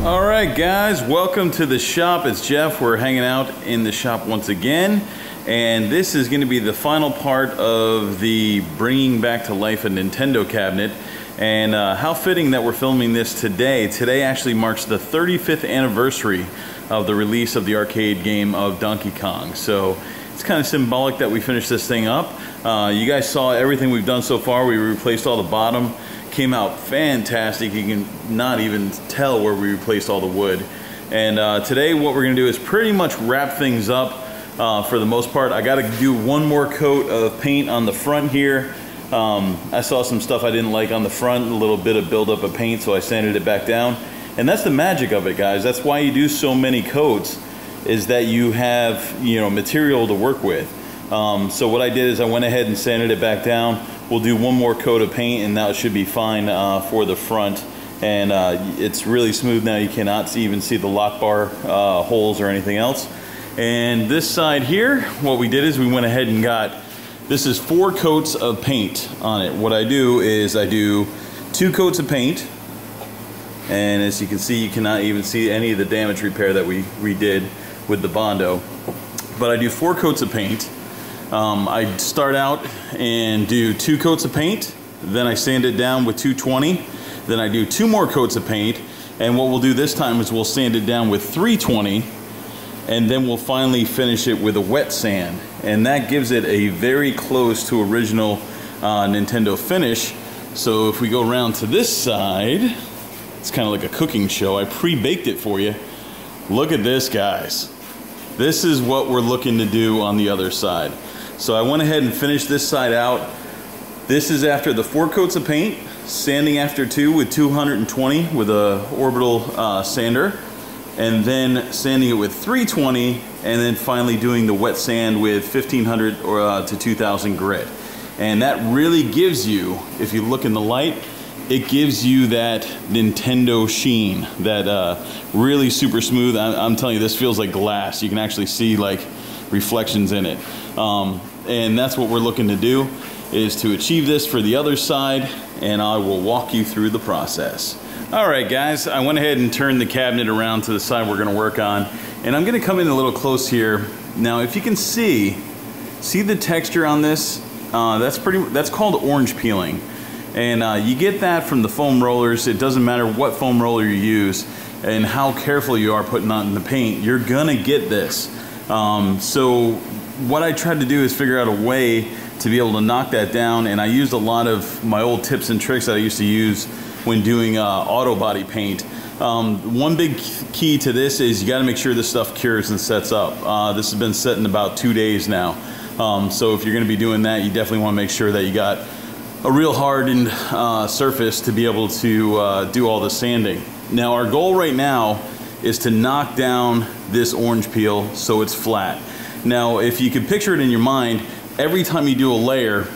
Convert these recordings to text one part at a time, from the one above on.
All right, guys, welcome to the shop. It's Jeff. We're hanging out in the shop once again, and this is going to be the final part of the bringing back to life a Nintendo cabinet. And how fitting that we're filming this today. Today actually marks the 35th anniversary of the release of the arcade game of Donkey Kong. So it's kind of symbolic that we finished this thing up. You guys saw everything we've done so far. We replaced all the bottom. Came out fantastic. You can not even tell where we replaced all the wood. And today what we're going to do is pretty much wrap things up for the most part. I got to do one more coat of paint on the front here. I saw some stuff I didn't like on the front, a little bit of buildup of paint, so I sanded it back down. And that's the magic of it, guys. That's why you do so many coats, is that you have, you know, material to work with. So what I did is I went ahead and sanded it back down. We'll do one more coat of paint and that should be fine for the front. And it's really smooth now. You cannot even see the lock bar holes or anything else. And this side here, what we did is we went ahead and got, this is 4 coats of paint on it. What I do is I do 2 coats of paint. And as you can see, you cannot even see any of the damage repair that we redid with the Bondo. But I do 4 coats of paint. I start out and do 2 coats of paint, then I sand it down with 220, then I do 2 more coats of paint, and what we'll do this time is we'll sand it down with 320, and then we'll finally finish it with a wet sand, and that gives it a very close to original Nintendo finish. So if we go around to this side, it's kind of like a cooking show. I pre-baked it for you. Look at this, guys. This is what we're looking to do on the other side. So I went ahead and finished this side out. This is after the 4 coats of paint, sanding after 2 with 220 with a orbital sander, and then sanding it with 320, and then finally doing the wet sand with 1500 or to 2000 grit. And that really gives you, if you look in the light, it gives you that Nintendo sheen, that really super smooth. I'm telling you, this feels like glass. You can actually see like reflections in it. And that's what we're looking to do, is to achieve this for the other side, and I will walk you through the process. Alright guys, I went ahead and turned the cabinet around to the side we're going to work on, and I'm going to come in a little close here. Now if you can see the texture on this, that's called orange peeling. And you get that from the foam rollers. It doesn't matter what foam roller you use and how careful you are putting on the paint, you're gonna get this. So what I tried to do is figure out a way to be able to knock that down, and I used a lot of my old tips and tricks that I used to use when doing auto body paint. One big key to this is you got to make sure this stuff cures and sets up. This has been set in about 2 days now. So if you're going to be doing that, you definitely want to make sure that you got a real hardened surface to be able to do all the sanding. Now our goal right now is to knock down this orange peel so it's flat. Now if you can picture it in your mind, every time you do a layer,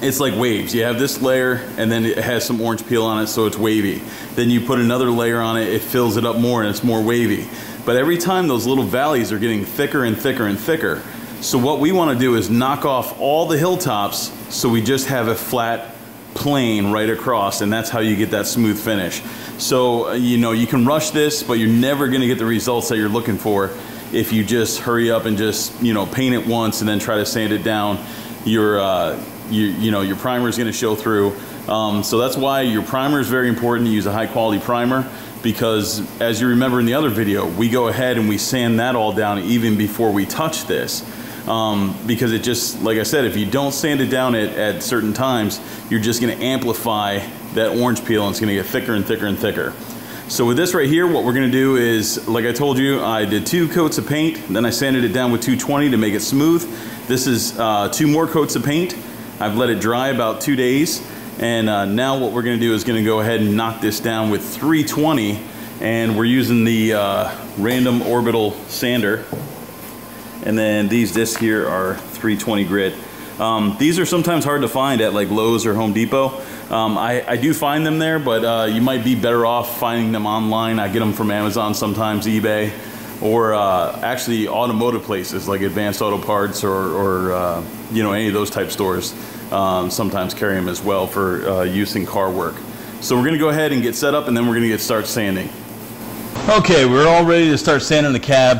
it's like waves. You have this layer and then it has some orange peel on it, so it's wavy. Then you put another layer on it, it fills it up more and it's more wavy. But every time those little valleys are getting thicker and thicker and thicker. So what we want to do is knock off all the hilltops so we just have a flat plane right across, and that's how you get that smooth finish. So you know, you can rush this, but you're never going to get the results that you're looking for if you just hurry up and just, you know, paint it once and then try to sand it down. Your primer is going to show through. So that's why your primer is very important. To use a high quality primer, because as you remember in the other video, we go ahead and we sand that all down even before we touch this. Because it just, like I said, if you don't sand it down at certain times, you're just going to amplify that orange peel and it's going to get thicker and thicker and thicker. So with this right here, what we're going to do is, like I told you, I did 2 coats of paint, then I sanded it down with 220 to make it smooth. This is 2 more coats of paint. I've let it dry about 2 days, and now what we're going to do is going to go ahead and knock this down with 320, and we're using the random orbital sander. And then these discs here are 320 grit. These are sometimes hard to find at like Lowe's or Home Depot. I do find them there, but you might be better off finding them online. I get them from Amazon sometimes, eBay, or actually automotive places like Advanced Auto Parts or you know, any of those type stores sometimes carry them as well for use in car work. So we're going to go ahead and get set up, and then we're going to start sanding. Okay, we're all ready to start sanding the cab.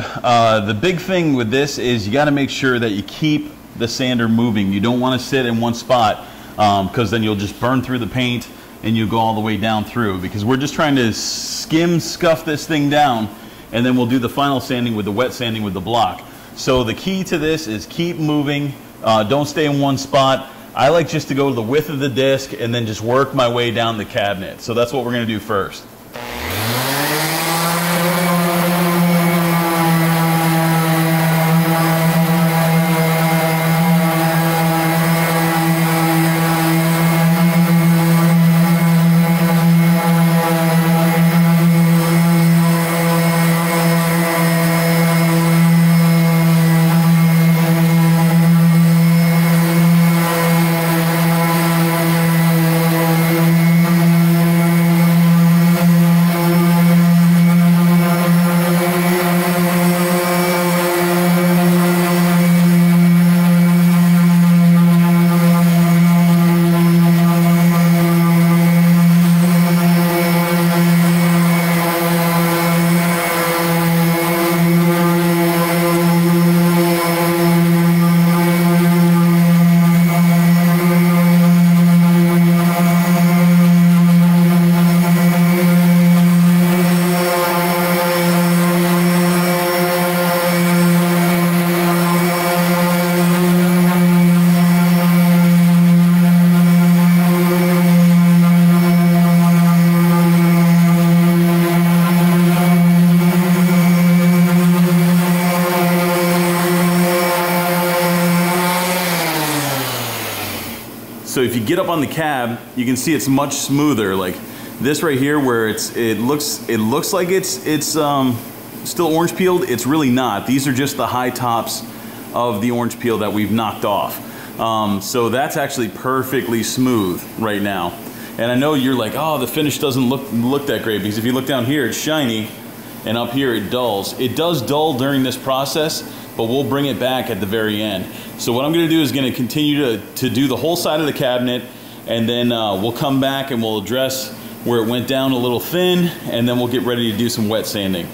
The big thing with this is you got to make sure that you keep the sander moving. You don't want to sit in one spot because then you'll just burn through the paint and you go all the way down through, because we're just trying to scuff this thing down, and then we'll do the final sanding with the wet sanding with the block. So the key to this is keep moving. Don't stay in one spot. I like just to go to the width of the disc and then just work my way down the cabinet. So that's what we're going to do first. So if you get up on the cab, you can see it's much smoother. Like this right here, where it looks like it's still orange peeled. It's really not. These are just the high tops of the orange peel that we've knocked off. So that's actually perfectly smooth right now. And I know you're like, oh, the finish doesn't look that great, because if you look down here, it's shiny, and up here it dulls. It does dull during this process, but we'll bring it back at the very end. So what I'm going to do is going to continue to do the whole side of the cabinet, and then we'll come back and we'll address where it went down a little thin, and then we'll get ready to do some wet sanding.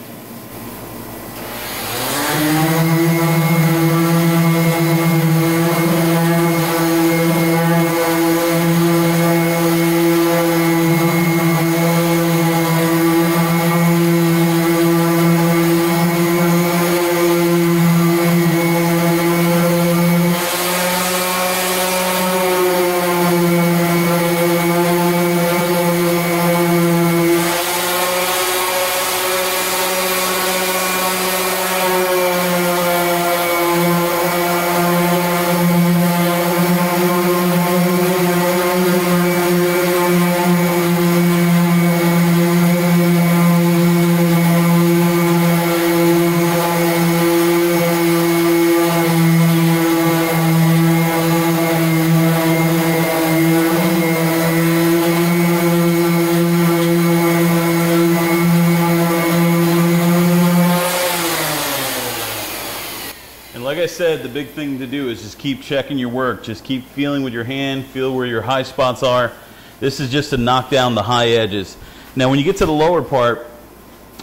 Like I said, the big thing to do is just keep checking your work. Just keep feeling with your hand, feel where your high spots are. This is just to knock down the high edges. Now when you get to the lower part,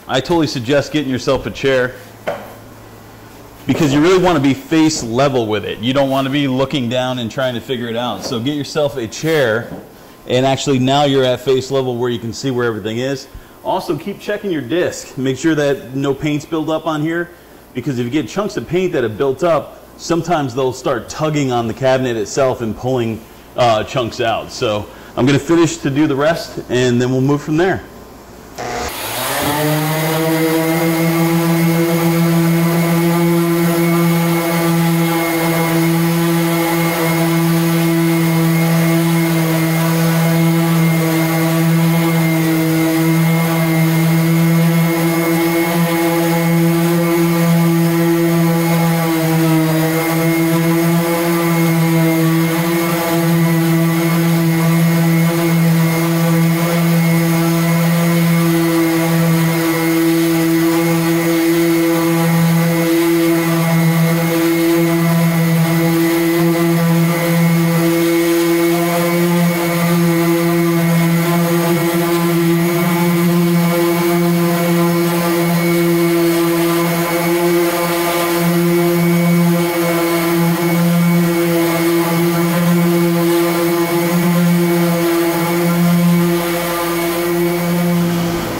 I totally suggest getting yourself a chair, because you really want to be face level with it. You don't want to be looking down and trying to figure it out. So get yourself a chair, and actually now you're at face level where you can see where everything is. Also keep checking your disc. Make sure that no paint's built up on here, because if you get chunks of paint that have built up, sometimes they'll start tugging on the cabinet itself and pulling chunks out. So I'm going to finish to do the rest, and then we'll move from there.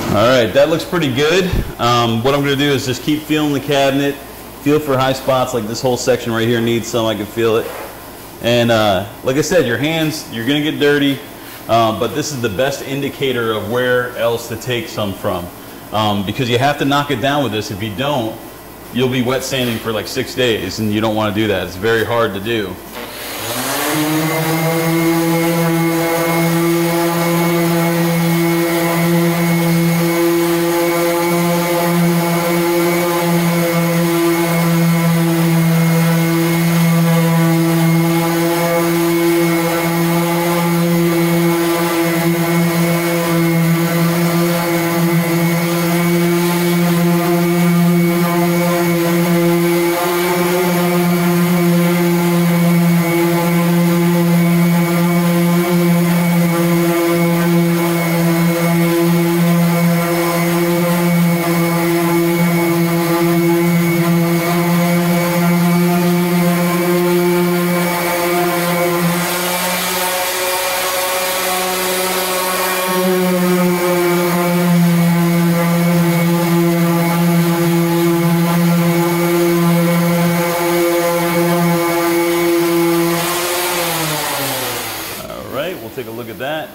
Alright, that looks pretty good. What I'm going to do is just keep feeling the cabinet, feel for high spots, like this whole section right here needs some, I can feel it. And like I said, your hands, you're going to get dirty, but this is the best indicator of where else to take some from. Because you have to knock it down with this. If you don't, you'll be wet sanding for like 6 days, and you don't want to do that. It's very hard to do. Take a look at that.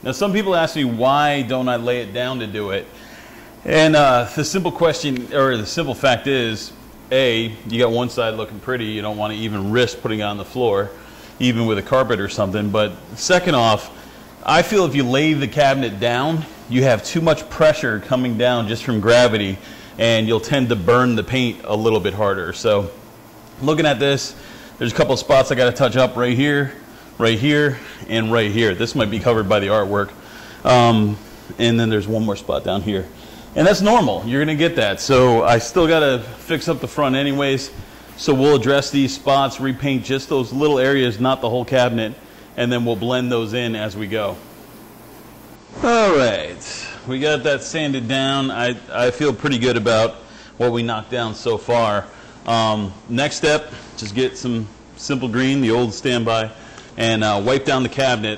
Now, some people ask me, why don't I lay it down to do it? And the simple question, or the simple fact is, A, you got one side looking pretty, you don't want to even risk putting it on the floor, even with a carpet or something. But second off, I feel if you lay the cabinet down, you have too much pressure coming down just from gravity, and you'll tend to burn the paint a little bit harder. So looking at this, there's a couple of spots I got to touch up right here, and right here. This might be covered by the artwork. And then there's one more spot down here. And that's normal. You're going to get that. So I still got to fix up the front anyways. So we'll address these spots, repaint just those little areas, not the whole cabinet, and then we'll blend those in as we go. All right. We got that sanded down. I feel pretty good about what we knocked down so far. Next step, just get some simple green, the old standby, and wipe down the cabinet,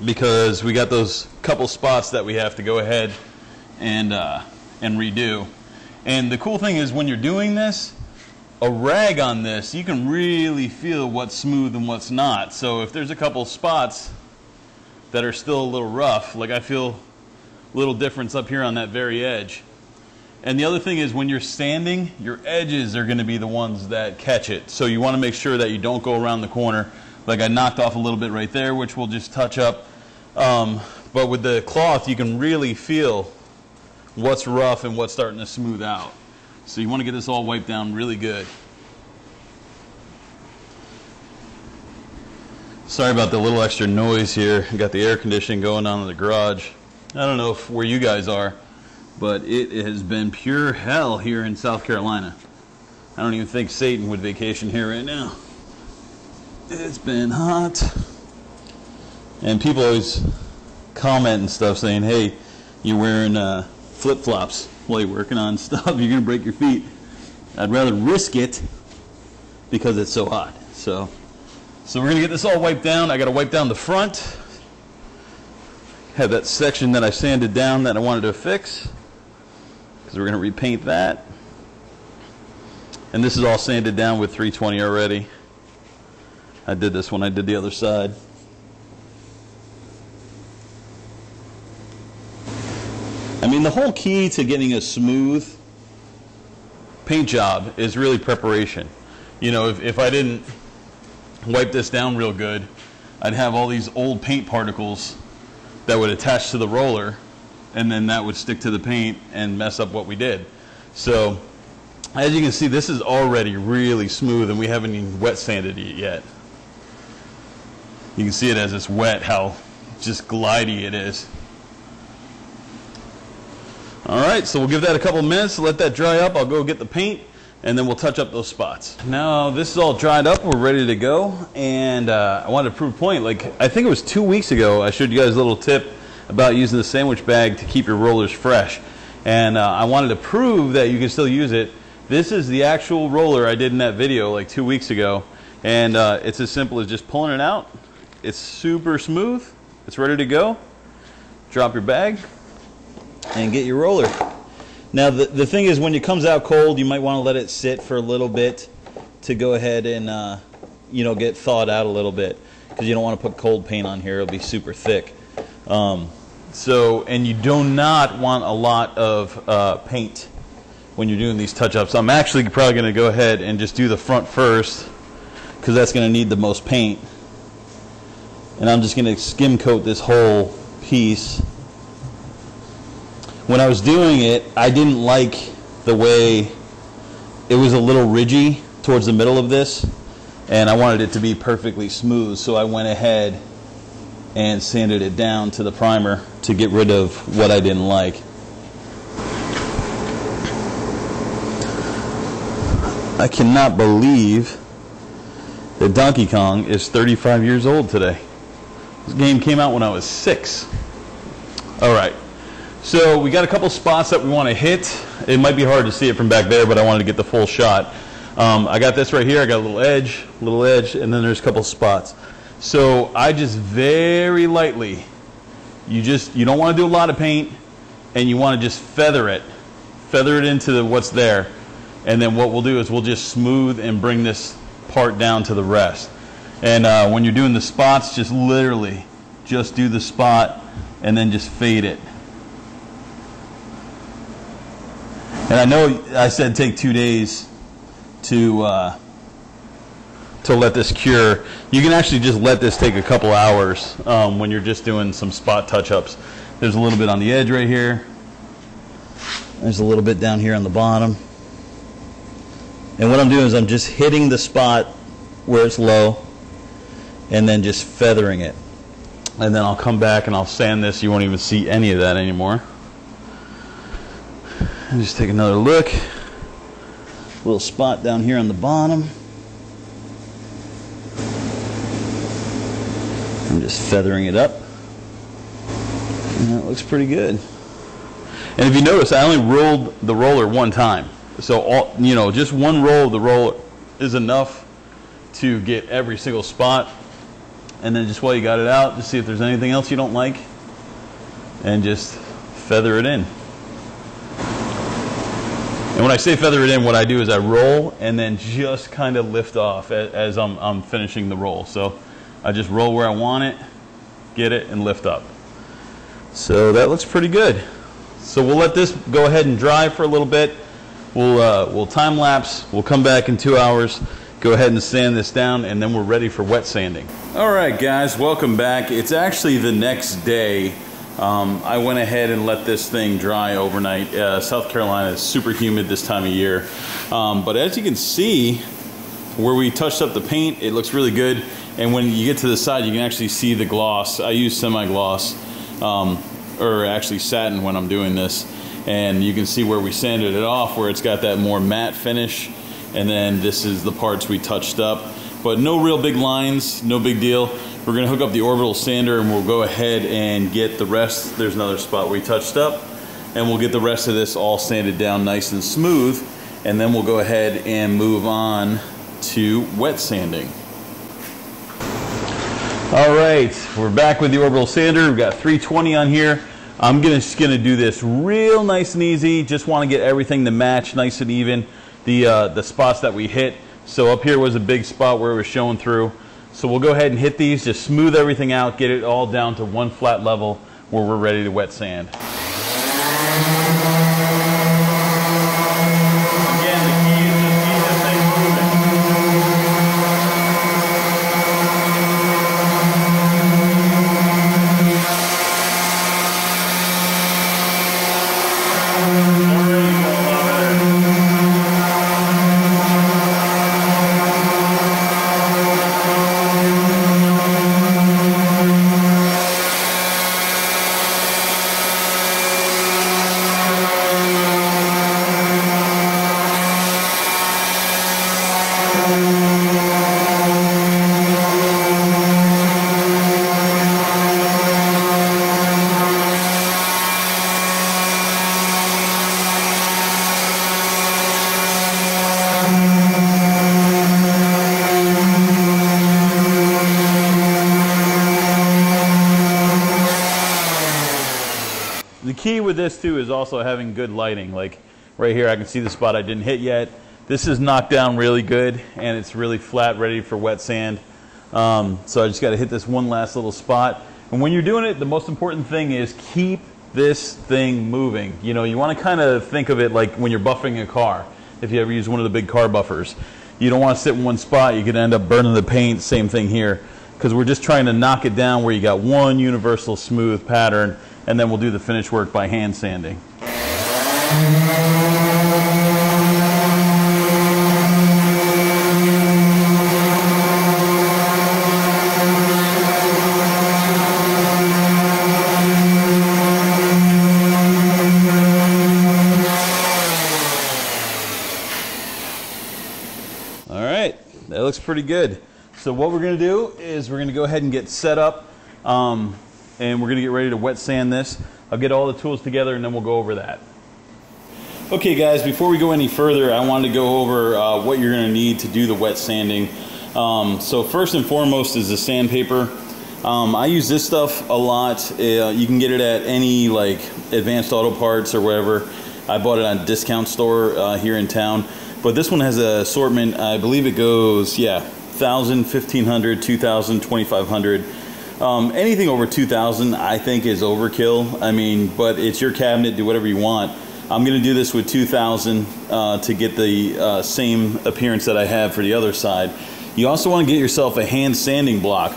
because we got those couple spots that we have to go ahead and redo. And the cool thing is, when you're doing this, a rag on this, you can really feel what's smooth and what's not. So if there's a couple spots that are still a little rough, like I feel a little difference up here on that very edge. And the other thing is, when you're sanding, your edges are going to be the ones that catch it. So you want to make sure that you don't go around the corner. Like I knocked off a little bit right there, which we'll just touch up. But with the cloth, you can really feel what's rough and what's starting to smooth out. So you want to get this all wiped down really good. Sorry about the little extra noise here. I got the air conditioning going on in the garage. I don't know where you guys are, but it has been pure hell here in South Carolina. I don't even think Satan would vacation here right now. It's been hot. And people always comment and stuff saying, hey, you're wearing flip-flops while you're working on stuff. You're going to break your feet. I'd rather risk it because it's so hot. So we're going to get this all wiped down. I got to wipe down the front. Have that section that I sanded down that I wanted to fix, because we're going to repaint that. And this is all sanded down with 320 already. I did this when I did the other side. I mean, the whole key to getting a smooth paint job is really preparation. You know, if I didn't wipe this down real good, I'd have all these old paint particles that would attach to the roller, and then that would stick to the paint and mess up what we did. So as you can see, this is already really smooth, and we haven't even wet sanded it yet. You can see it as it's wet, how just glidey it is. Alright, so we'll give that a couple minutes, let that dry up. I'll go get the paint, and then we'll touch up those spots. Now this is all dried up, we're ready to go, and I wanted to prove a point. Like, I think it was 2 weeks ago, I showed you guys a little tip about using the sandwich bag to keep your rollers fresh. And I wanted to prove that you can still use it. This is the actual roller I did in that video like 2 weeks ago, and it's as simple as just pulling it out. It's super smooth, it's ready to go. Drop your bag, and get your roller. Now the thing is, when it comes out cold, you might want to let it sit for a little bit to go ahead and you know, get thawed out a little bit, because you don't want to put cold paint on here. It'll be super thick. And you do not want a lot of paint when you're doing these touch-ups. I'm actually probably going to go ahead and just do the front first, because that's going to need the most paint. And I'm just going to skim coat this whole piece. When I was doing it, I didn't like the way it was a little ridgy towards the middle of this, and I wanted it to be perfectly smooth, so I went ahead and sanded it down to the primer to get rid of what I didn't like. I cannot believe that Donkey Kong is 35 years old today. This game came out when I was 6. Alright, so we got a couple spots that we want to hit. It might be hard to see it from back there, but I wanted to get the full shot. I got this right here. I got a little edge, and then there's a couple spots. So I just very lightly, you don't want to do a lot of paint, and you want to just feather it into what's there. And then what we'll do is we'll just smooth and bring this part down to the rest. And when you're doing the spots, just literally just do the spot and then just fade it. And I know I said take 2 days to let this cure. You can actually just let this take a couple hours when you're just doing some spot touch-ups. There's a little bit on the edge right here. There's a little bit down here on the bottom. And what I'm doing is I'm just hitting the spot where it's low and then just feathering it. And then I'll come back and I'll sand this. You won't even see any of that anymore. And just take another look. Little spot down here on the bottom. I'm just feathering it up. And that looks pretty good. And if you notice, I only rolled the roller one time. So, just one roll of the roller is enough to get every single spot. And then just while you got it out, just see if there's anything else you don't like. And just feather it in. And when I say feather it in, what I do is I roll and then just kind of lift off as I'm finishing the roll. So I just roll where I want it, get it, and lift up. So that looks pretty good. So we'll let this go ahead and dry for a little bit. We'll time lapse. We'll come back in 2 hours. Go ahead and sand this down, and then we're ready for wet sanding. All right, guys, welcome back. It's actually the next day. I went ahead and let this thing dry overnight. South Carolina is super humid this time of year. But as you can see, where we touched up the paint, it looks really good. And when you get to the side, you can actually see the gloss. I use semi-gloss, or actually satin when I'm doing this. And you can see where we sanded it off, where it's got that more matte finish. And then this is the parts we touched up. But no real big lines, no big deal. We're gonna hook up the orbital sander and we'll go ahead and get the rest. There's another spot we touched up. And we'll get the rest of this all sanded down nice and smooth. And then we'll go ahead and move on to wet sanding. All right, we're back with the orbital sander. We've got 320 on here. I'm just gonna do this real nice and easy. Just wanna get everything to match nice and even. The spots that we hit. So up here was a big spot where it was showing through. So we'll go ahead and hit these, just smooth everything out, get it all down to one flat level where we're ready to wet sand. Again, the key is just keep this thing moving. this too is also having good lighting. Like right here, I can see the spot I didn't hit yet. This is knocked down really good, and it's really flat, ready for wet sand. So I just got to hit this one last little spot. And when you're doing it, the most important thing is keep this thing moving. You know, you want to kind of think of it like when you're buffing a car. If you ever use one of the big car buffers, you don't want to sit in one spot. You could end up burning the paint. Same thing here, because we're just trying to knock it down where you got one universal smooth pattern, and then we'll do the finish work by hand sanding. All right, that looks pretty good. So what we're going to do is we're going to go ahead and get set up, and we're going to get ready to wet sand this. I'll get all the tools together and then we'll go over that. Okay guys, before we go any further, I wanted to go over what you're going to need to do the wet sanding. So first and foremost is the sandpaper. I use this stuff a lot. You can get it at any like Advanced Auto Parts or wherever. I bought it on a discount store here in town. But this one has an assortment. I believe it goes, yeah, 1,000, 1,500, 2,000, 2,500. Anything over 2,000 I think is overkill. I mean, but it's your cabinet, do whatever you want. I'm gonna do this with 2,000 to get the same appearance that I have for the other side. You also wanna get yourself a hand sanding block.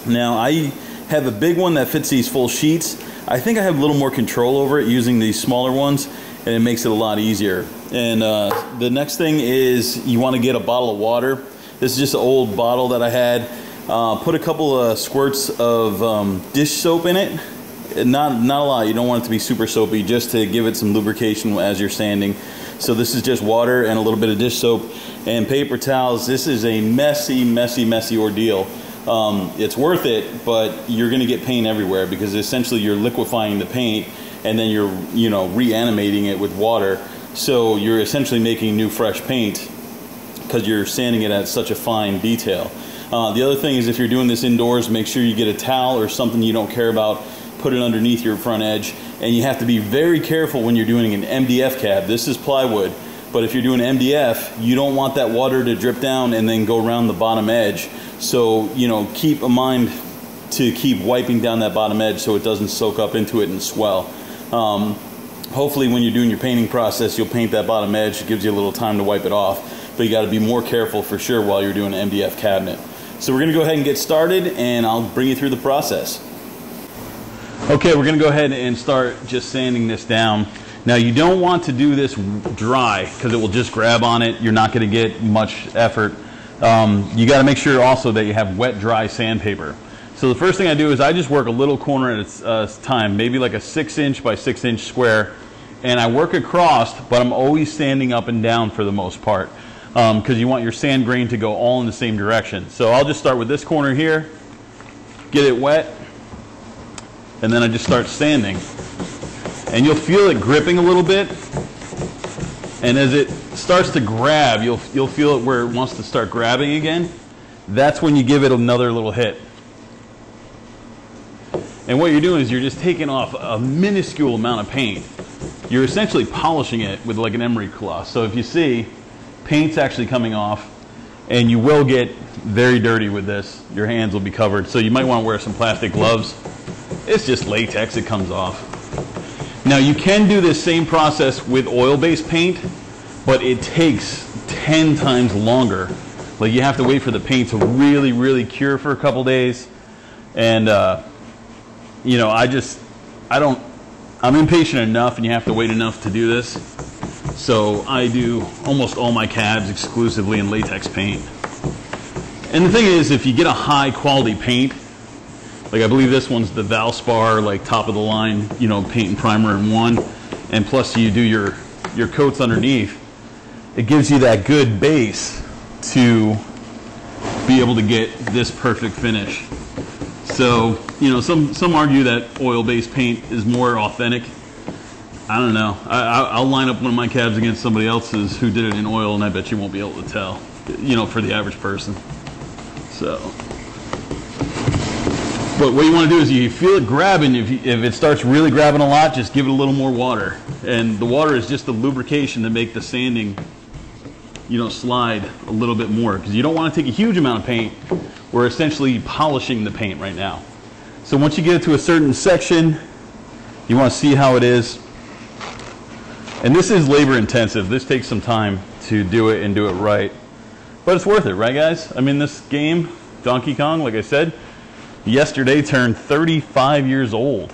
Now I have a big one that fits these full sheets. I think I have a little more control over it using these smaller ones, and it makes it a lot easier. And the next thing is you wanna get a bottle of water. This is just an old bottle that I had. Put a couple of squirts of dish soap in it. Not a lot, you don't want it to be super soapy, just to give it some lubrication as you're sanding. So this is just water and a little bit of dish soap and paper towels. This is a messy, messy, messy ordeal. It's worth it, but you're gonna get paint everywhere because essentially you're liquefying the paint and then you're, you know, reanimating it with water. So you're essentially making new fresh paint because you're sanding it at such a fine detail. The other thing is if you're doing this indoors, make sure you get a towel or something you don't care about, put it underneath your front edge. And you have to be very careful when you're doing an MDF cab. This is plywood, but if you're doing MDF, you don't want that water to drip down and then go around the bottom edge. So, you know, keep in mind to keep wiping down that bottom edge so it doesn't soak up into it and swell. Hopefully when you're doing your painting process, you'll paint that bottom edge. It gives you a little time to wipe it off, but you gotta be more careful for sure while you're doing an MDF cabinet. So we're gonna go ahead and get started and I'll bring you through the process. Okay, we're gonna go ahead and start just sanding this down. Now you don't want to do this dry because it will just grab on it. You're not gonna get much effort. You gotta make sure also that you have wet, dry sandpaper. So the first thing I do is I just work a little corner at a time, maybe like a 6-inch by 6-inch square, and I work across, but I'm always standing up and down for the most part because you want your sand grain to go all in the same direction. So I'll just start with this corner here, get it wet, and then I just start sanding. And you'll feel it gripping a little bit, and as it starts to grab, you'll feel it where it wants to start grabbing again. That's when you give it another little hit. And what you're doing is you're just taking off a minuscule amount of paint. You're essentially polishing it with like an emery cloth. So if you see, paint's actually coming off, and you will get very dirty with this. Your hands will be covered. So you might want to wear some plastic gloves. It's just latex, it comes off. Now you can do this same process with oil-based paint, but it takes 10 times longer. Like you have to wait for the paint to really, really cure for a couple days. And you know, I'm impatient enough and you have to wait enough to do this. So I do almost all my cabs exclusively in latex paint. And the thing is, if you get a high quality paint, like I believe this one's the Valspar, like top of the line, you know, paint and primer in one, and plus you do your coats underneath, it gives you that good base to be able to get this perfect finish. So, you know, some argue that oil-based paint is more authentic. I don't know. I'll line up one of my cabs against somebody else's who did it in oil, and I bet you won't be able to tell, you know, for the average person. So, But what you want to do is you feel it grabbing. If it starts really grabbing a lot, just give it a little more water. And the water is just the lubrication to make the sanding, you know, slide a little bit more. Because you don't want to take a huge amount of paint. We're essentially polishing the paint right now. So once you get it to a certain section, you want to see how it is. And this is labor intensive. This takes some time to do it and do it right. But it's worth it, right guys? I mean, this game, Donkey Kong, like I said, yesterday turned 35 years old.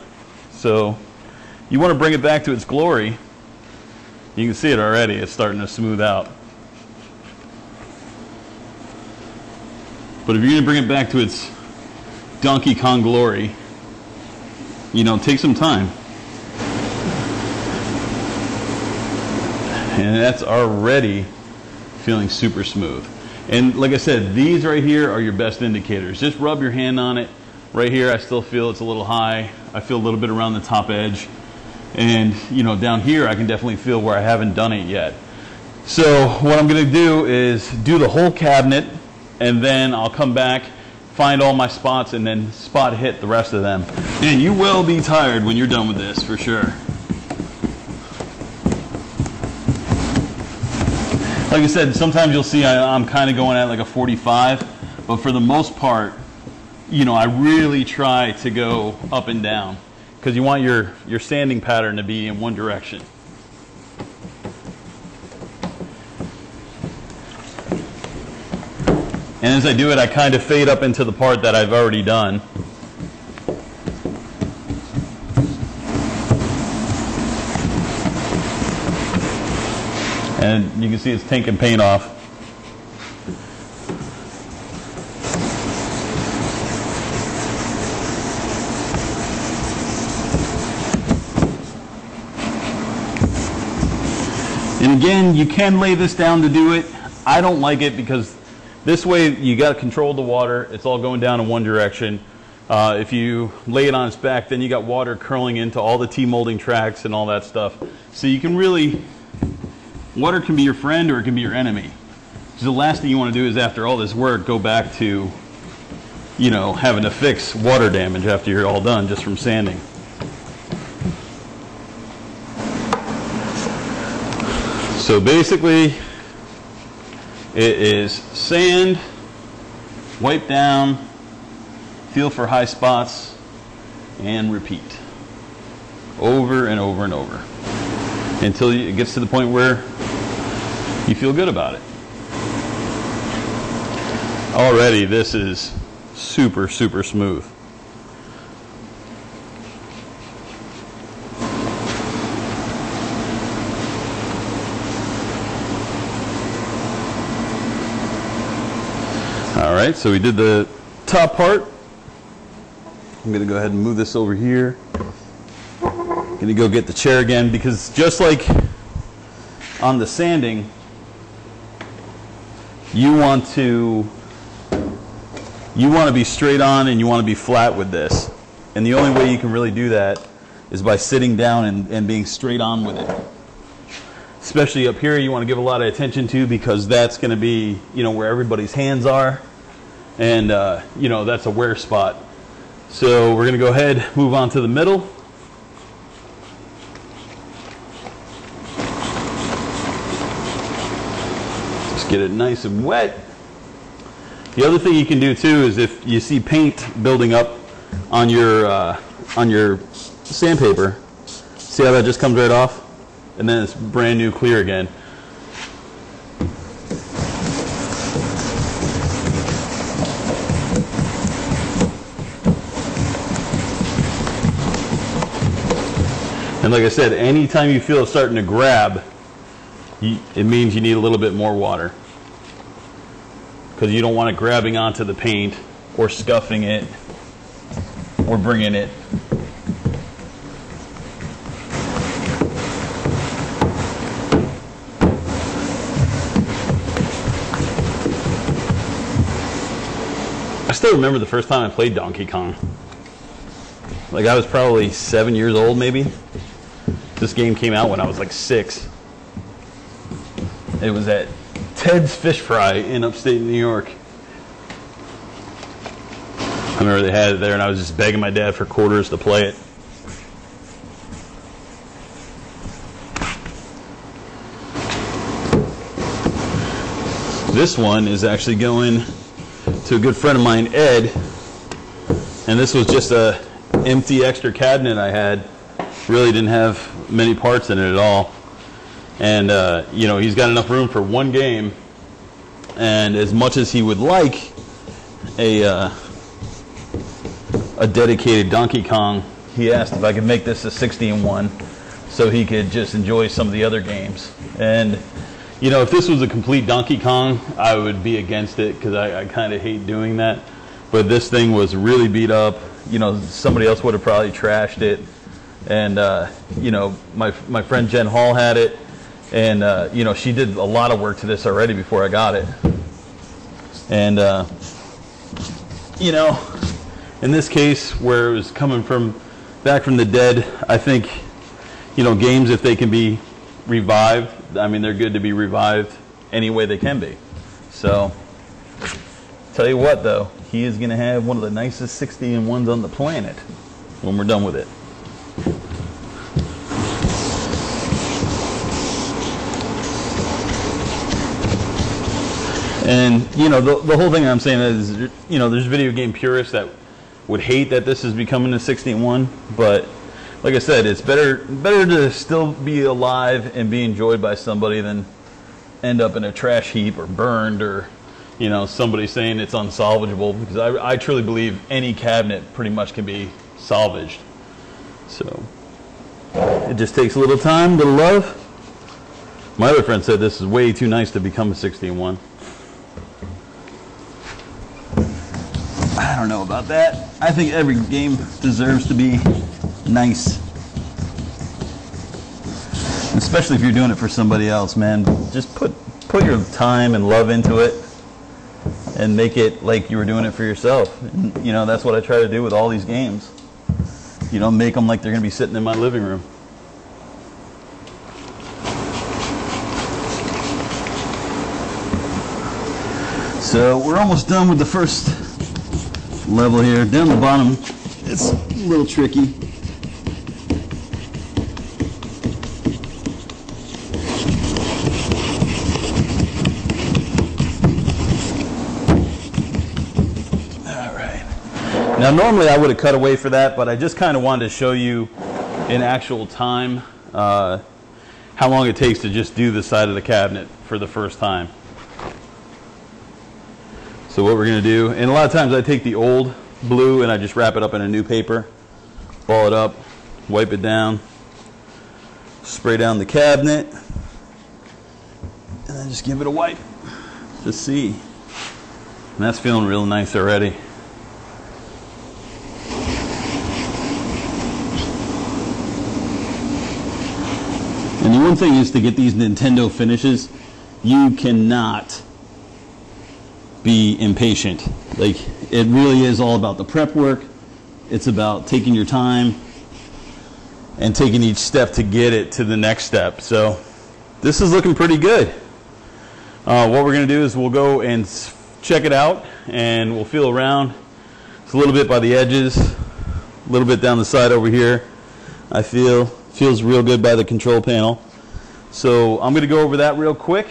So you want to bring it back to its glory. You can see it already. It's starting to smooth out. But if you're going to bring it back to its Donkey Kong glory, you know, take some time. And that's already feeling super smooth. And like I said, these right here are your best indicators. Just rub your hand on it. Right here, I still feel it's a little high. I feel a little bit around the top edge. And, you know, down here, I can definitely feel where I haven't done it yet. So what I'm going to do is do the whole cabinet, and then I'll come back, find all my spots, and then spot hit the rest of them. And you will be tired when you're done with this, for sure. Like I said, sometimes you'll see I'm kind of going at like a 45, but for the most part, you know, I really try to go up and down because you want your sanding pattern to be in one direction. And as I do it, I kind of fade up into the part that I've already done. And you can see it's taking paint off. And again, you can lay this down to do it. I don't like it because this way you got to control the water. It's all going down in one direction. If you lay it on its back, then you got water curling into all the T-molding tracks and all that stuff. So you can really... Water can be your friend or it can be your enemy. So the last thing you want to do is, after all this work, go back to, you know, having to fix water damage after you're all done just from sanding. So basically, it is sand, wipe down, feel for high spots, and repeat. Over and over and over. Until it gets to the point where you feel good about it. Already, this is super, super smooth. All right, so we did the top part. I'm gonna go ahead and move this over here. Gonna go get the chair again, because just like on the sanding, you want to be straight on and you want to be flat with this. And the only way you can really do that is by sitting down and being straight on with it. Especially up here, you want to give a lot of attention to, because that's going to be, you know, where everybody's hands are, and you know, that's a wear spot. So we're going to go ahead, move on to the middle. Get it nice and wet. The other thing you can do too is, if you see paint building up on your sandpaper, see how that just comes right off, and then it's brand new clear again. And like I said, anytime you feel it starting to grab, it means you need a little bit more water, because you don't want it grabbing onto the paint or scuffing it or bringing it. I still remember the first time I played Donkey Kong. Like, I was probably 7 years old maybe. This game came out when I was like 6. It was at Ted's Fish Fry in upstate New York. remember they had it there, and I was just begging my dad for quarters to play it. This one is actually going to a good friend of mine, Ed, and this was just a empty extra cabinet I had. Really didn't have many parts in it at all, and you know, he's got enough room for one game. And as much as he would like a dedicated Donkey Kong, he asked if I could make this a 60-in-1 so he could just enjoy some of the other games. And you know, if this was a complete Donkey Kong, I would be against it because I kind of hate doing that. But this thing was really beat up. You know, somebody else would have probably trashed it. And you know, my friend Jen Hall had it, and you know, she did a lot of work to this already before I got it. And you know, in this case, where it was coming from back from the dead, I think, you know, games, if they can be revived, I mean, they're good to be revived any way they can be. So, tell you what though, he is going to have one of the nicest 60-in-1s on the planet when we're done with it. And you know, the whole thing I'm saying is, you know, there's video game purists that would hate that this is becoming a 60-in-1, but like I said, it's better to still be alive and be enjoyed by somebody than end up in a trash heap or burned, or you know, somebody saying it's unsalvageable, because I truly believe any cabinet pretty much can be salvaged. So it just takes a little time, a little love. My other friend said this is way too nice to become a 60-in-1. I don't know about that. I think every game deserves to be nice. Especially if you're doing it for somebody else, man. Just put your time and love into it and make it like you were doing it for yourself. And, you know, that's what I try to do with all these games. You know, make them like they're going to be sitting in my living room. So we're almost done with the first level here. Down the bottom, it's a little tricky. Now normally I would have cut away for that, but I just kind of wanted to show you in actual time how long it takes to just do the side of the cabinet for the first time. So what we're going to do, and a lot of times I take the old blue and I just wrap it up in a new paper, ball it up, wipe it down, spray down the cabinet, and then just give it a wipe to see. And that's feeling real nice already. And the one thing is, to get these Nintendo finishes, you cannot be impatient. Like, it really is all about the prep work. It's about taking your time and taking each step to get it to the next step. So this is looking pretty good. What we're going to do is we'll go and check it out, and we'll feel around. It's a little bit by the edges, a little bit down the side over here. I feels real good by the control panel. So I'm going to go over that real quick,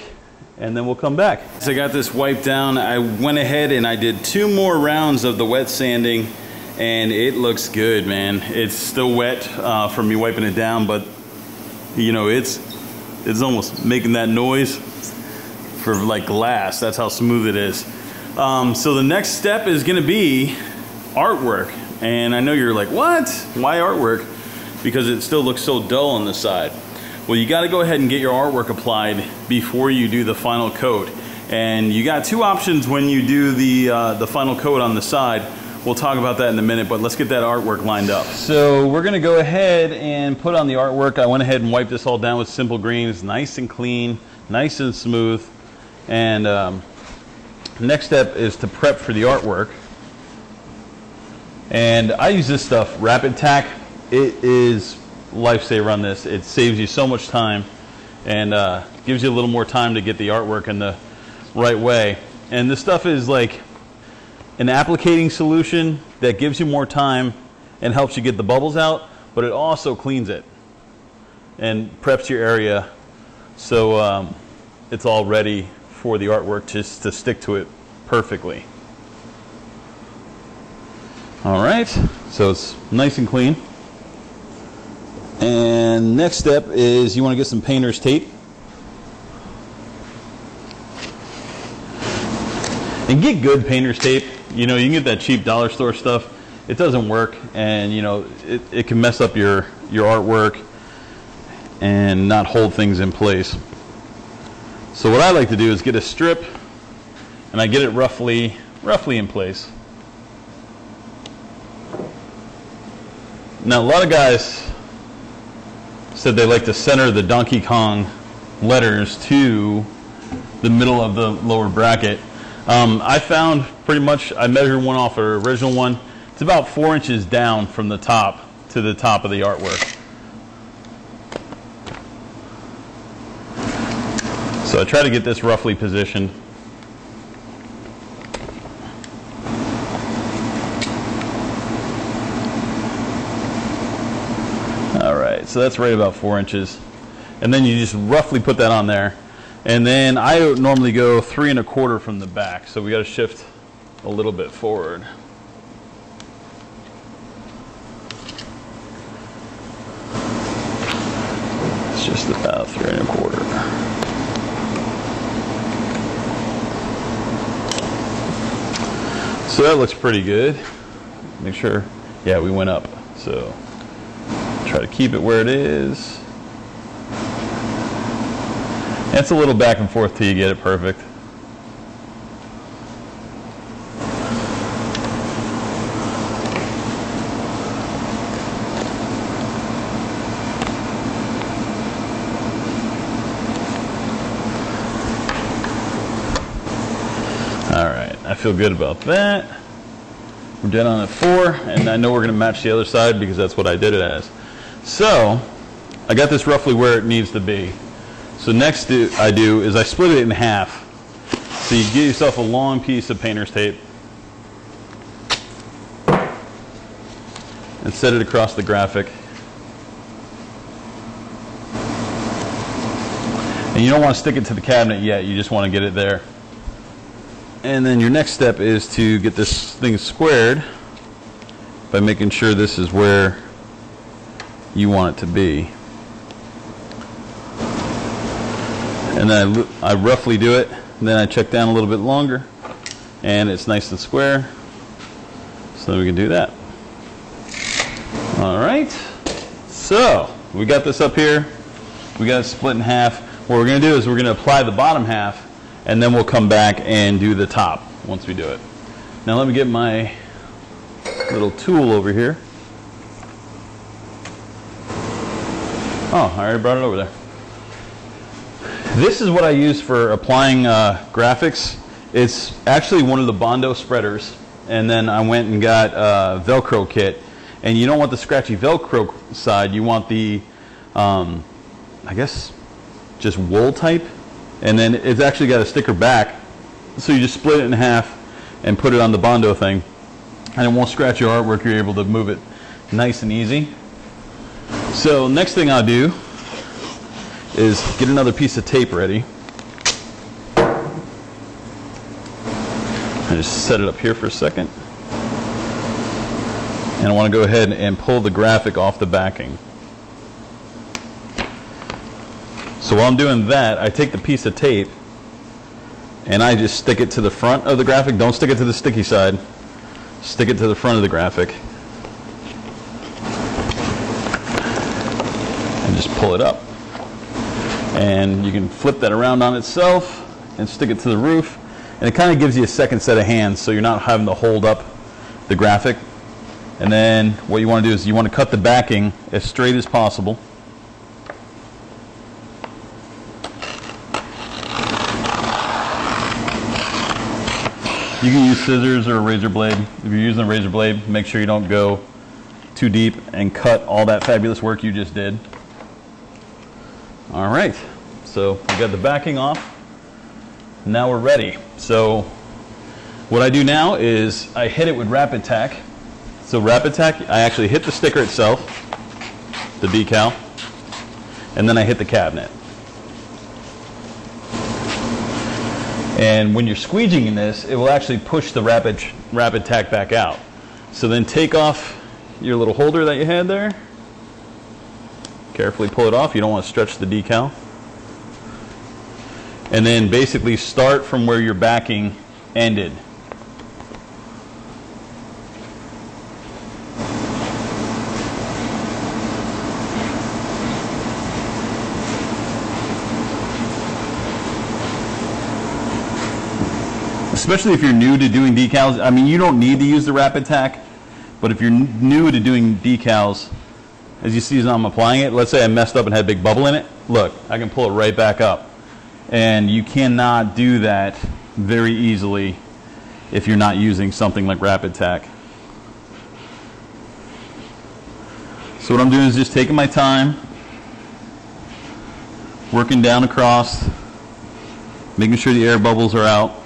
and then we'll come back. So I got this wiped down. I went ahead and I did 2 more rounds of the wet sanding, and it looks good, man. It's still wet from me wiping it down, but you know, it's almost making that noise for like glass. That's how smooth it is. So the next step is going to be artwork, and I know you're like, what? Why artwork? Because it still looks so dull on the side. Well, you got to go ahead and get your artwork applied before you do the final coat. And you got 2 options when you do the final coat on the side. We'll talk about that in a minute, but let's get that artwork lined up. So we're going to go ahead and put on the artwork. I went ahead and wiped this all down with Simple Greens, nice and clean, nice and smooth. And next step is to prep for the artwork. And I use this stuff, Rapid Tack. It is lifesaver on this. It saves you so much time and gives you a little more time to get the artwork in the right way. And this stuff is like, an applicating solution that gives you more time and helps you get the bubbles out, but it also cleans it and preps your area so it's all ready for the artwork just to stick to it perfectly. All right, so it's nice and clean. And next step is you want to get some painter's tape. And get good painter's tape. You know, you can get that cheap dollar store stuff. It doesn't work, and you know, it can mess up your artwork and not hold things in place. So what I like to do is get a strip, and I get it roughly in place. Now a lot of guys said they like to center the Donkey Kong letters to the middle of the lower bracket. I found pretty much, I measured one off our original one. It's about 4 inches down from the top to the top of the artwork. So I try to get this roughly positioned. All right, so that's right about 4 inches. And then you just roughly put that on there. And then I normally go 3 1/4 from the back, so we got to shift a little bit forward. It's just about 3 1/4. So that looks pretty good. Make sure, yeah, we went up. So try to keep it where it is. It's a little back and forth till you get it perfect. All right, I feel good about that. We're dead on at 4, and I know we're going to match the other side because that's what I did it as. So I got this roughly where it needs to be. So next I do is I split it in half. So you get yourself a long piece of painter's tape and set it across the graphic. And you don't want to stick it to the cabinet yet, you just want to get it there. And then your next step is to get this thing squared by making sure this is where you want it to be. And then I roughly do it, and then I check down a little bit longer, and it's nice and square. So we can do that. All right, so we got this up here. We got it split in half. What we're going to do is we're going to apply the bottom half, and then we'll come back and do the top once we do it. Now let me get my little tool over here. Oh, I already brought it over there. This is what I use for applying graphics. It's actually one of the Bondo spreaders, and then I went and got a Velcro kit. And you don't want the scratchy Velcro side, you want the, I guess, just wool type. And then it's actually got a sticker back, so you just split it in half and put it on the Bondo thing, and it won't scratch your artwork. You're able to move it nice and easy. So next thing I'll do is get another piece of tape ready. I just set it up here for a second. And I want to go ahead and pull the graphic off the backing. So while I'm doing that, I take the piece of tape and I just stick it to the front of the graphic. Don't stick it to the sticky side. Stick it to the front of the graphic. And just pull it up. And you can flip that around on itself and stick it to the roof. And it kind of gives you a second set of hands, so you're not having to hold up the graphic. And then what you want to do is you want to cut the backing as straight as possible. You can use scissors or a razor blade. If you're using a razor blade, make sure you don't go too deep and cut all that fabulous work you just did. All right, so we got the backing off. Now we're ready. So What I do now is I hit it with Rapid Tack. So Rapid Tack, I actually hit the sticker itself, the decal, and then I hit the cabinet. And when you're squeegeeing this, it will actually push the Rapid Tack back out. So then take off your little holder that you had there. Carefully pull it off. You don't want to stretch the decal. And then basically start from where your backing ended. Especially if you're new to doing decals. I mean, you don't need to use the Rapid Tack, but if you're new to doing decals, as you see as I'm applying it, let's say I messed up and had a big bubble in it, look, I can pull it right back up. And you cannot do that very easily if you're not using something like Rapid Tack. So what I'm doing is just taking my time, working down across, making sure the air bubbles are out.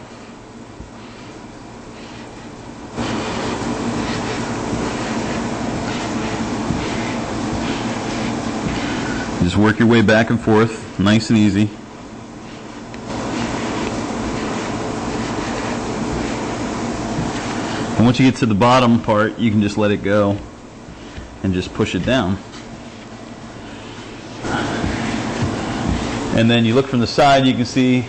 Just work your way back and forth, nice and easy. And once you get to the bottom part, you can just let it go and just push it down. And then you look from the side, you can see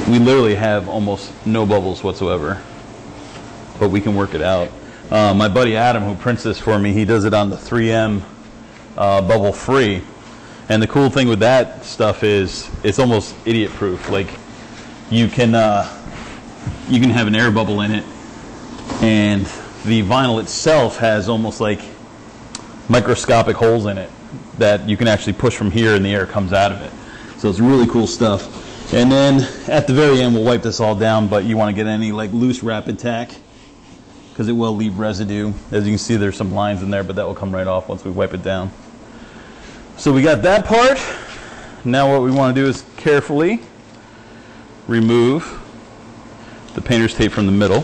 we literally have almost no bubbles whatsoever, but we can work it out. My buddy Adam, who prints this for me, he does it on the 3M bubble free. And the cool thing with that stuff is it's almost idiot proof. Like you can have an air bubble in it, and the vinyl itself has almost like microscopic holes in it that you can actually push from here and the air comes out of it. So it's really cool stuff. And then at the very end we'll wipe this all down, but you want to get any like loose Rapid Tack because it will leave residue. As you can see, there's some lines in there, but that will come right off once we wipe it down. So we got that part. Now what we want to do is carefully remove the painter's tape from the middle.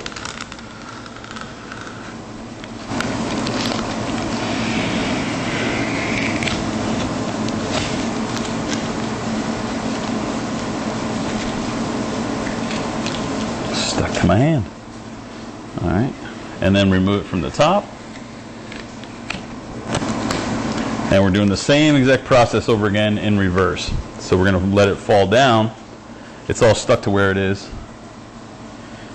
Stuck to my hand. All right, and then remove it from the top. And we're doing the same exact process over again in reverse. So we're going to let it fall down. It's all stuck to where it is.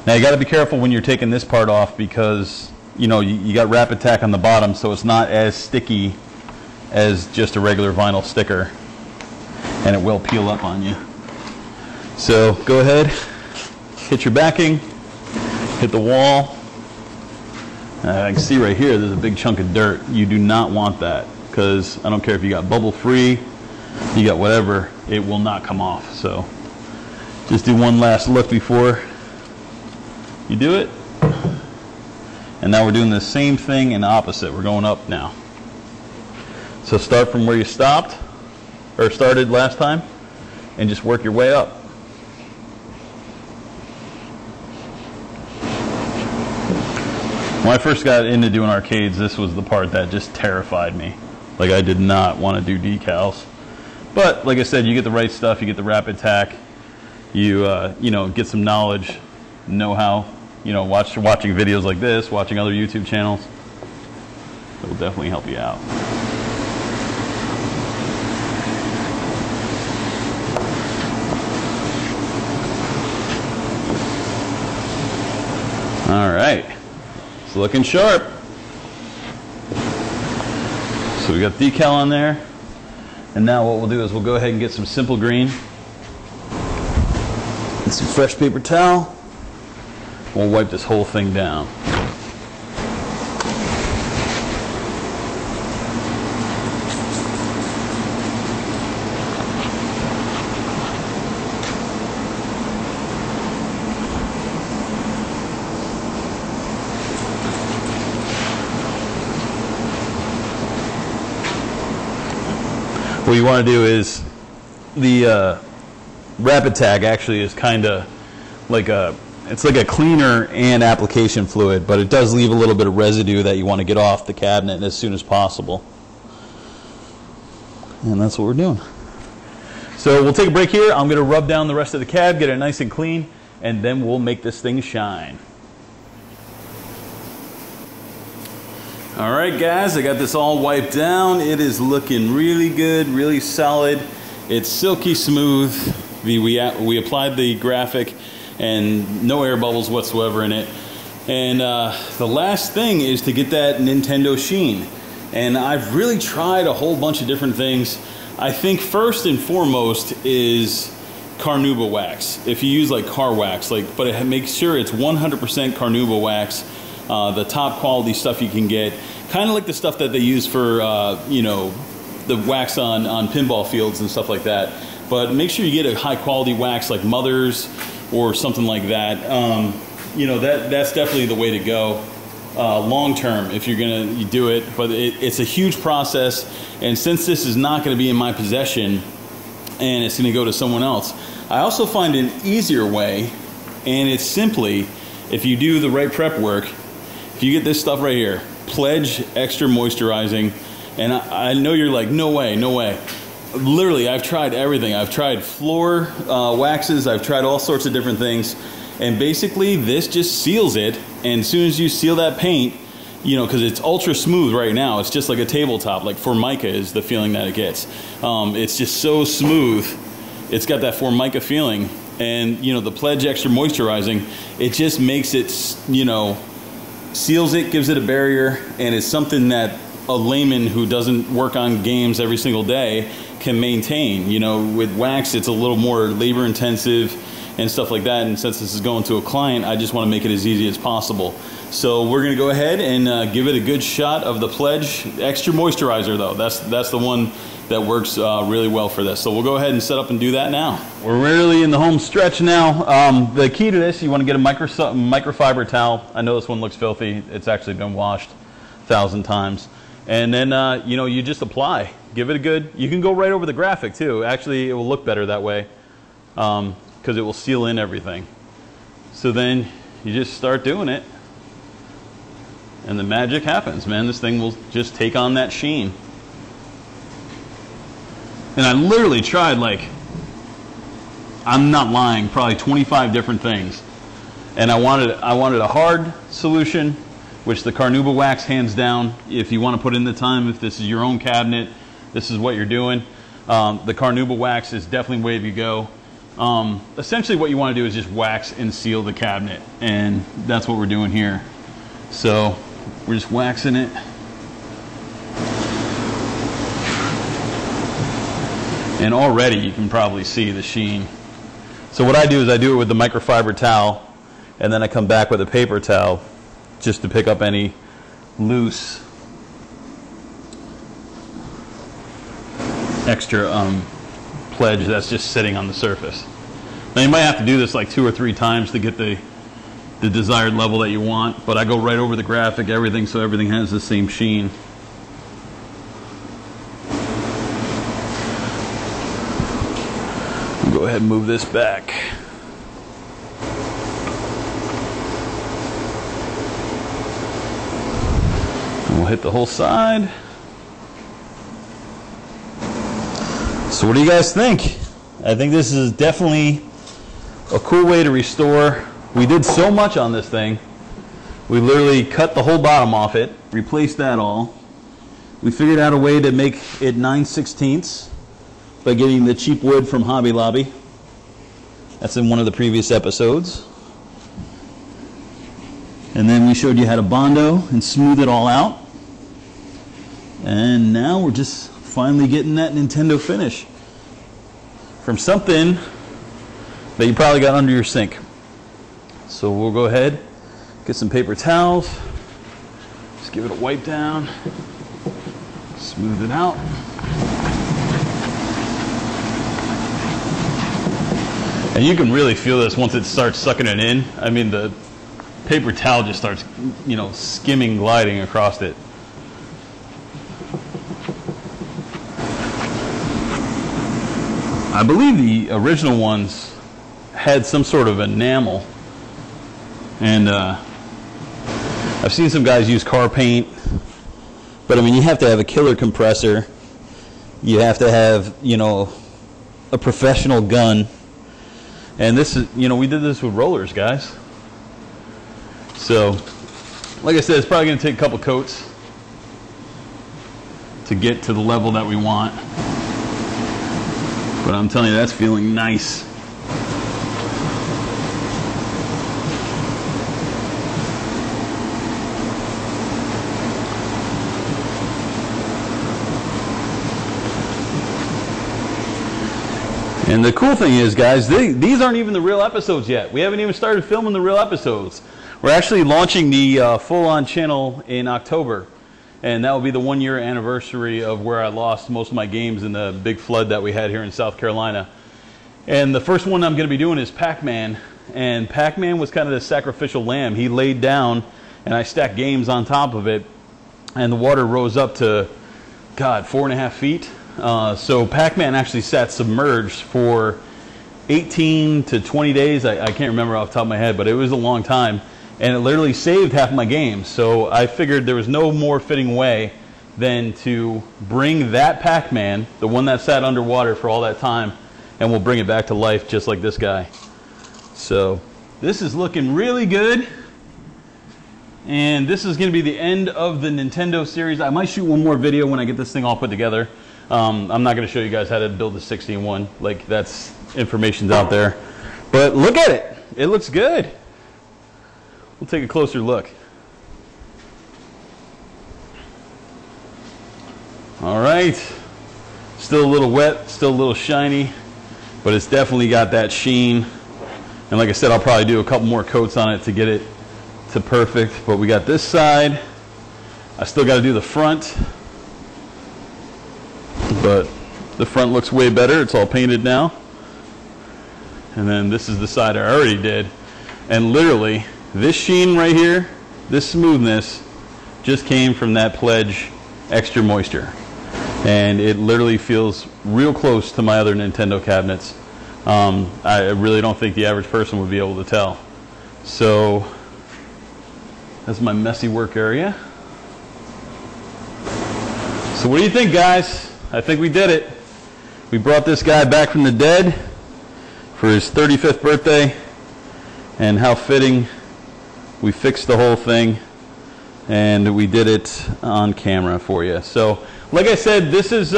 Now you got to be careful when you're taking this part off because you know you got Rapid Tack on the bottom, so it's not as sticky as just a regular vinyl sticker, and it will peel up on you. So go ahead, hit your backing, hit the wall. I can see right here there's a big chunk of dirt. You do not want that, because I don't care if you got bubble free, you got whatever, it will not come off. So just do one last look before you do it. And now we're doing the same thing in opposite. We're going up now. So start from where you stopped or started last time and just work your way up. When I first got into doing arcades, this was the part that just terrified me. Like, I did not want to do decals. But like I said, you get the right stuff, you get the Rapid Tack, you know, get some knowledge, know-how, you know, watching videos like this, watching other YouTube channels. It will definitely help you out. All right, it's looking sharp. So we got decal on there, and now what we'll do is we'll go ahead and get some Simple Green and some fresh paper towel. We'll wipe this whole thing down. What you want to do is the Rapid Tack actually is kind of like a It's like a cleaner and application fluid, but it does leave a little bit of residue that you want to get off the cabinet as soon as possible. And that's what we're doing. So we'll take a break here. I'm going to rub down the rest of the cab, get it nice and clean, and then we'll make this thing shine. All right, guys, I got this all wiped down. It is looking really good, really solid. It's silky smooth. We applied the graphic and no air bubbles whatsoever in it. And the last thing is to get that Nintendo sheen. And I've really tried a whole bunch of different things. I think first and foremost is Carnauba wax. If you use like car wax, but make sure it's 100% Carnauba wax. The top quality stuff you can get, kind of like the stuff that they use for, you know, the wax on pinball fields and stuff like that. But make sure you get a high quality wax like Mother's or something like that. You know, that's definitely the way to go long term if you're gonna do it. But it's a huge process, and since this is not gonna be in my possession and it's gonna go to someone else, I also find an easier way, and it's simply, if you do the right prep work, if you get this stuff right here, Pledge Extra Moisturizing, and I know you're like, no way, no way. Literally, I've tried everything. I've tried floor waxes, I've tried all sorts of different things, and basically this just seals it, and as soon as you seal that paint, you know, because it's ultra smooth right now, it's just like a tabletop, like Formica is the feeling that it gets. It's just so smooth, it's got that Formica feeling, and you know, the Pledge Extra Moisturizing, it just makes it, you know, seals it, gives it a barrier, and it's something that a layman who doesn't work on games every single day can maintain. You know, with wax it's a little more labor intensive and stuff like that, and since this is going to a client, I just want to make it as easy as possible. So we're going to go ahead and give it a good shot of the Pledge Extra Moisturizer though. That's the one that works really well for this. So we'll go ahead and set up and do that now. We're really in the home stretch now. The key to this, you want to get a microfiber towel. I know this one looks filthy. It's actually been washed 1,000 times. And then, you know, you just apply. Give it a good, you can go right over the graphic too. Actually, it will look better that way because it will seal in everything. So then you just start doing it and the magic happens, man. This thing will just take on that sheen. And I literally tried, like, I'm not lying, probably 25 different things. And I wanted a hard solution, which the Carnauba wax, hands down, if you want to put in the time, if this is your own cabinet, this is what you're doing. The Carnauba wax is definitely the way to go. Essentially what you want to do is just wax and seal the cabinet, and that's what we're doing here. So we're just waxing it. And already you can probably see the sheen. So what I do is I do it with the microfiber towel, and then I come back with a paper towel just to pick up any loose extra Pledge that's just sitting on the surface. Now you might have to do this like 2 or 3 times to get the desired level that you want, but I go right over the graphic, everything, so everything has the same sheen. Go ahead and move this back. And we'll hit the whole side. So what do you guys think? I think this is definitely a cool way to restore. We did so much on this thing. We literally cut the whole bottom off it, replaced that all. We figured out a way to make it 9/16 by getting the cheap wood from Hobby Lobby. That's in one of the previous episodes. And then we showed you how to Bondo and smooth it all out. And now we're just finally getting that Nintendo finish from something that you probably got under your sink. So we'll go ahead, get some paper towels, just give it a wipe down, smooth it out. And you can really feel this once it starts sucking it in. I mean, the paper towel just starts, you know, skimming, gliding across it. I believe the original ones had some sort of enamel And I've seen some guys use car paint, but I mean, you have to have a killer compressor. You have to have, you know, a professional gun. And this is, you know, we did this with rollers, guys. So, like I said, it's probably going to take a couple coats to get to the level that we want. But I'm telling you, that's feeling nice. And the cool thing is, guys, these aren't even the real episodes yet. We haven't even started filming the real episodes. We're actually launching the full-on channel in October. And that will be the 1-year anniversary of where I lost most of my games in the big flood that we had here in South Carolina. And the first one I'm going to be doing is Pac-Man. And Pac-Man was kind of the sacrificial lamb. He laid down, and I stacked games on top of it. And the water rose up to, God, 4.5 feet. So Pac-Man actually sat submerged for 18 to 20 days. I can't remember off the top of my head, but it was a long time. And it literally saved half my games. So I figured there was no more fitting way than to bring that Pac-Man, the one that sat underwater for all that time, and we'll bring it back to life just like this guy. So this is looking really good. And this is going to be the end of the Nintendo series. I might shoot one more video when I get this thing all put together. I'm not going to show you guys how to build a 16-1. Like, that's information's out there. But look at it. It looks good. We'll take a closer look. All right. Still a little wet, still a little shiny, but it's definitely got that sheen. And like I said, I'll probably do a couple more coats on it to get it to perfect. But we got this side. I still got to do the front. But the front looks way better. It's all painted now. And then this is the side I already did. And literally, this sheen right here, this smoothness, just came from that Pledge Extra Moisture. And it literally feels real close to my other Nintendo cabinets. I really don't think the average person would be able to tell. So, that's my messy work area. So what do you think, guys? I think we did it. We brought this guy back from the dead for his 35th birthday. And how fitting. We fixed the whole thing, and we did it on camera for you. So, like I said, this is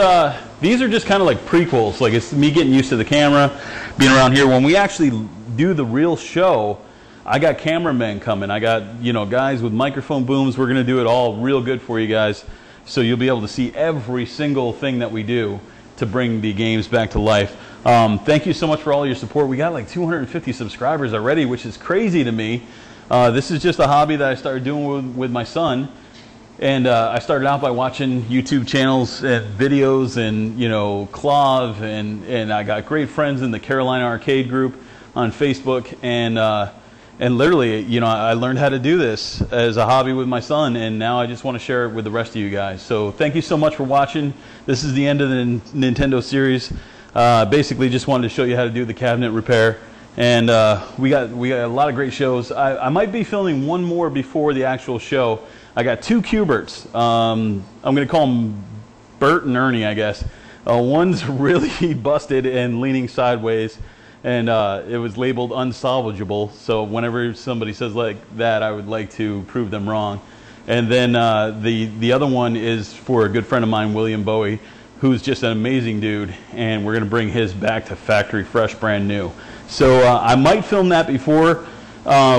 these are just kind of like prequels. Like, it's me getting used to the camera, being around here. When we actually do the real show, I got cameramen coming. I got, you know, guys with microphone booms. We're gonna do it all real good for you guys, so you'll be able to see every single thing that we do to bring the games back to life. Thank you so much for all your support. We got like 250 subscribers already, which is crazy to me. This is just a hobby that I started doing with my son, and I started out by watching YouTube channels and videos, and, you know, Clav, and I got great friends in the Carolina Arcade group on Facebook, and literally, you know, I learned how to do this as a hobby with my son, and now I just want to share it with the rest of you guys. So thank you so much for watching. This is the end of the Nintendo series. Basically, just wanted to show you how to do the cabinet repair. And we got a lot of great shows. I might be filming one more before the actual show. I got 2 Q*berts. I'm going to call them Bert and Ernie, I guess. One's really busted and leaning sideways, and it was labeled unsalvageable. So whenever somebody says like that, I would like to prove them wrong. And then the other one is for a good friend of mine, William Bowie, who's just an amazing dude, and we're going to bring his back to factory fresh, brand new. So I might film that before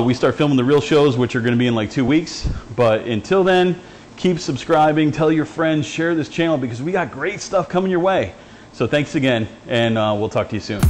we start filming the real shows, which are going to be in like 2 weeks. But until then, keep subscribing, tell your friends, share this channel, because we got great stuff coming your way. So thanks again, and we'll talk to you soon.